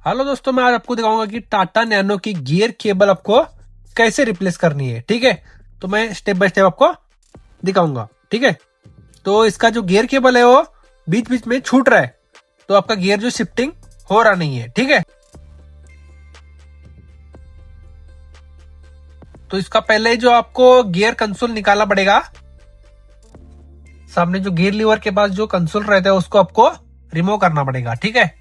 Hello दोस्तों, मैं आज आपको दिखाऊंगा कि टाटा नैनो की गियर केबल आपको कैसे रिप्लेस करनी है। ठीक है, तो मैं स्टेप बाय स्टेप आपको दिखाऊंगा। ठीक है, तो इसका जो गियर केबल है वो बीच बीच में छूट रहा है, तो आपका गियर जो शिफ्टिंग हो रहा नहीं है। ठीक है, तो इसका पहले जो आपको गियर कंसोल निकालना पड़ेगा। सामने जो गियर लीवर के पास जो कंसोल रहता है उसको आपको रिमूव करना पड़ेगा। ठीक है,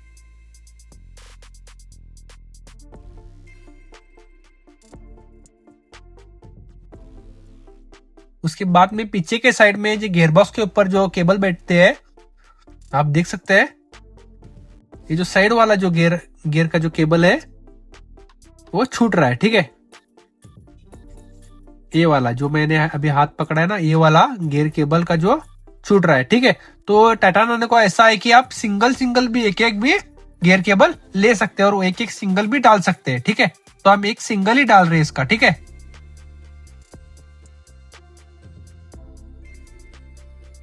उसके बाद में पीछे के साइड में जो गियरबॉक्स के ऊपर जो केबल बैठते हैं, आप देख सकते हैं ये जो साइड वाला जो गियर गियर का जो केबल है वो छूट रहा है। ठीक है, ये वाला जो मैंने अभी हाथ पकड़ा है ना, ये वाला गियर केबल का जो छूट रहा है। ठीक है, तो टाटा नैनो को ऐसा है कि आप सिंगल सिंगल भी एक एक भी गियर केबल ले सकते हैं और एक एक सिंगल भी डाल सकते हैं। ठीक है, तो हम एक सिंगल ही डाल रहे हैं इसका। ठीक है,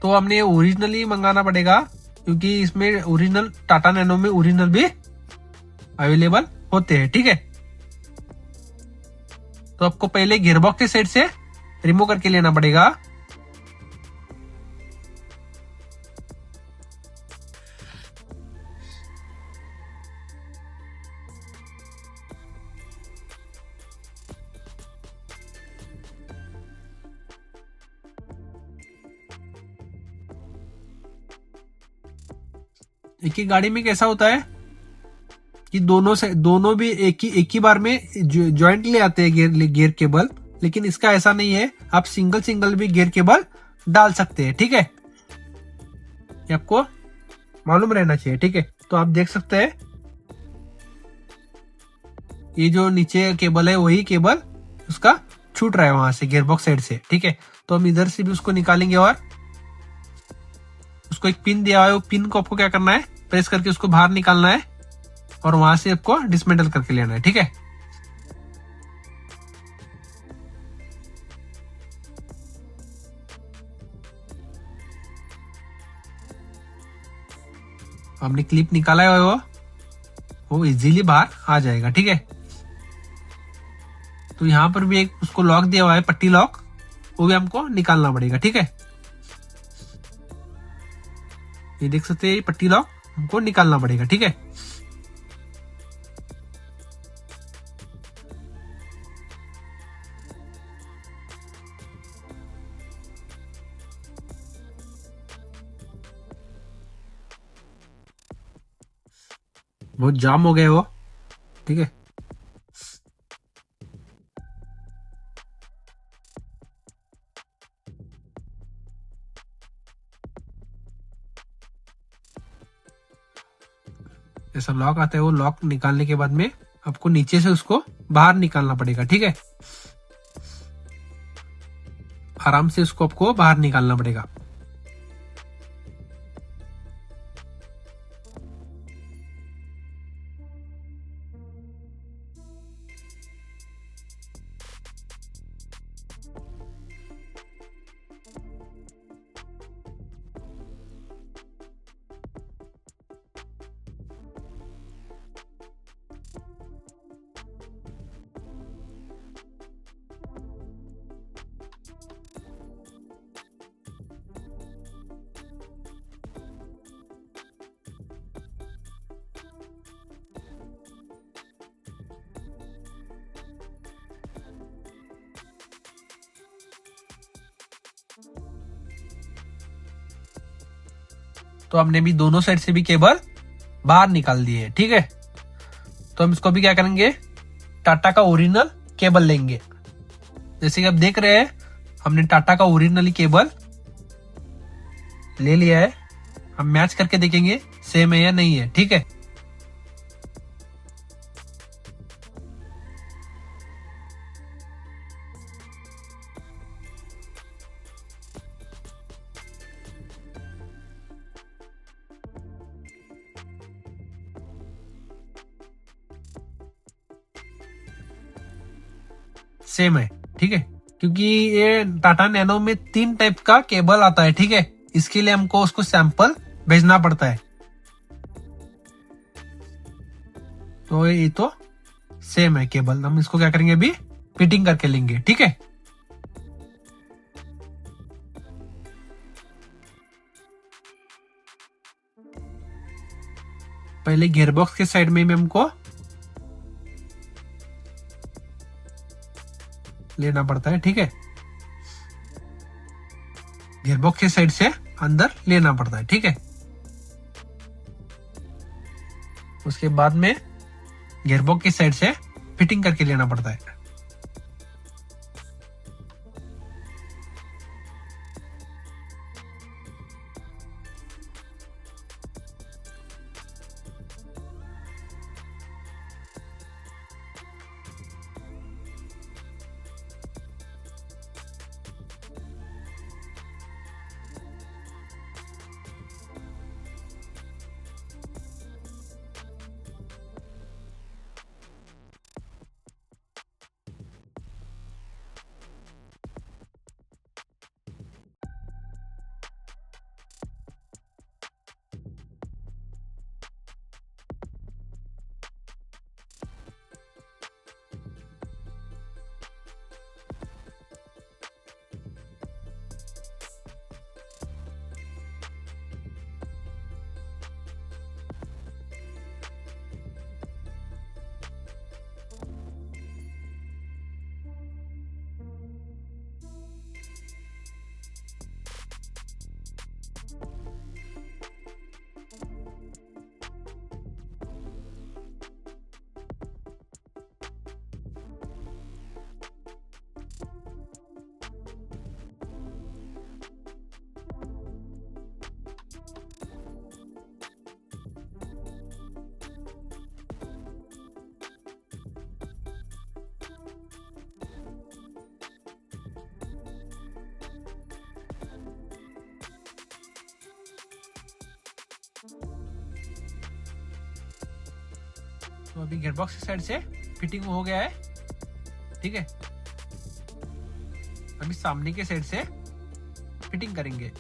तो हमने ओरिजिनली मंगाना पड़ेगा क्योंकि इसमें ओरिजिनल टाटा नैनो में ओरिजिनल भी अवेलेबल होते हैं। ठीक है, तो आपको पहले गियरबॉक्स के साइड से रिमूव करके लेना पड़ेगा। एक ही गाड़ी में कैसा होता है कि दोनों भी एक ही बार में ज्वाइंटली आते हैं गियर केबल, लेकिन इसका ऐसा नहीं है, आप सिंगल सिंगल भी गियर केबल डाल सकते हैं। ठीक है, ये आपको मालूम रहना चाहिए। ठीक है, तो आप देख सकते हैं ये जो नीचे केबल है वही केबल उसका छूट रहा है वहां से गियरबॉक्स साइड से। ठीक है, तो हम इधर से भी उसको निकालेंगे और उसको एक पिन दिया हुआ है, वो पिन को आपको क्या करना है, प्रेस करके उसको बाहर निकालना है और वहां से आपको डिसमेंटल करके लेना है। ठीक है, हमने क्लिप निकाला है वो इजीली बाहर आ जाएगा। ठीक है, तो यहाँ पर भी एक उसको लॉक दिया हुआ है, पट्टी लॉक, वो भी हमको निकालना पड़ेगा। ठीक है, ये देख सकते हैं, ये पट्टी लॉक हमको निकालना पड़ेगा। ठीक है, बहुत जाम हो गया वो। ठीक है, ऐसा लॉक आता है, वो लॉक निकालने के बाद में आपको नीचे से उसको बाहर निकालना पड़ेगा। ठीक है, आराम से उसको आपको बाहर निकालना पड़ेगा। तो हमने भी दोनों साइड से भी केबल बाहर निकाल दिए। ठीक है, तो हम इसको भी क्या करेंगे, टाटा का ओरिजिनल केबल लेंगे। जैसे कि आप देख रहे हैं, हमने टाटा का ओरिजिनल केबल ले लिया है। हम मैच करके देखेंगे सेम है या नहीं है। ठीक है, सेम है। ठीक है, क्योंकि ये टाटा नैनो में 3 टाइप का केबल आता है। ठीक है, इसके लिए हमको उसको सैंपल भेजना पड़ता है। तो ये तो सेम है केबल। हम इसको क्या करेंगे अभी फिटिंग करके लेंगे, ठीक है। पहले गियरबॉक्स के साइड में हमको लेना पड़ता है, ठीक है। गियरबॉक्स के साइड से अंदर लेना पड़ता है, ठीक है। उसके बाद में गियरबॉक्स की साइड से फिटिंग करके लेना पड़ता है। तो अभी गियरबॉक्स की साइड से फिटिंग हो गया है, ठीक है। अभी सामने के साइड से फिटिंग करेंगे।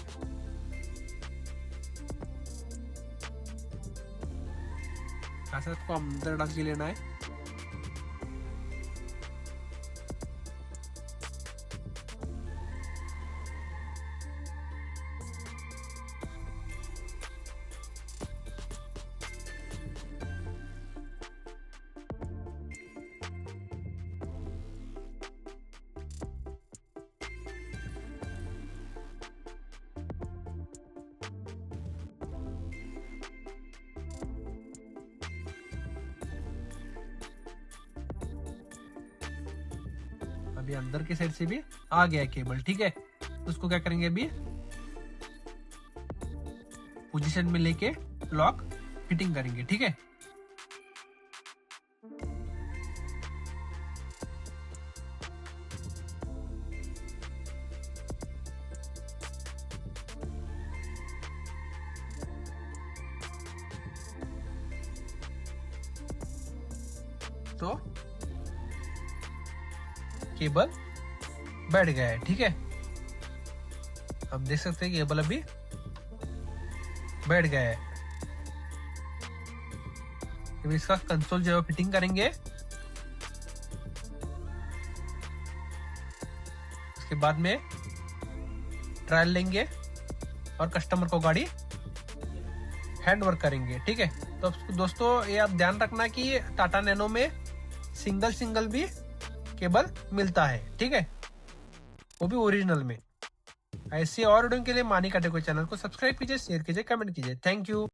ऐसा इसको अंदर डाल के लेना है। अभी अंदर के साइड से भी आ गया केबल, ठीक है। उसको क्या करेंगे अभी पोजीशन में लेके लॉक फिटिंग करेंगे, ठीक है। तो केबल बैठ गया है, ठीक है। अब देख सकते हैं केबल अभी बैठ गया है। अब इसका कंसोल जो है फिटिंग करेंगे। उसके बाद में ट्रायल लेंगे और कस्टमर को गाड़ी हैंड वर्क करेंगे, ठीक है। तो दोस्तों ये आप ध्यान रखना कि टाटा नैनो में सिंगल भी केबल मिलता है, ठीक है, वो भी ओरिजिनल में। ऐसे और वीडियो के लिए मानी काटे को चैनल को सब्सक्राइब कीजिए, शेयर कीजिए, कमेंट कीजिए। Thank you.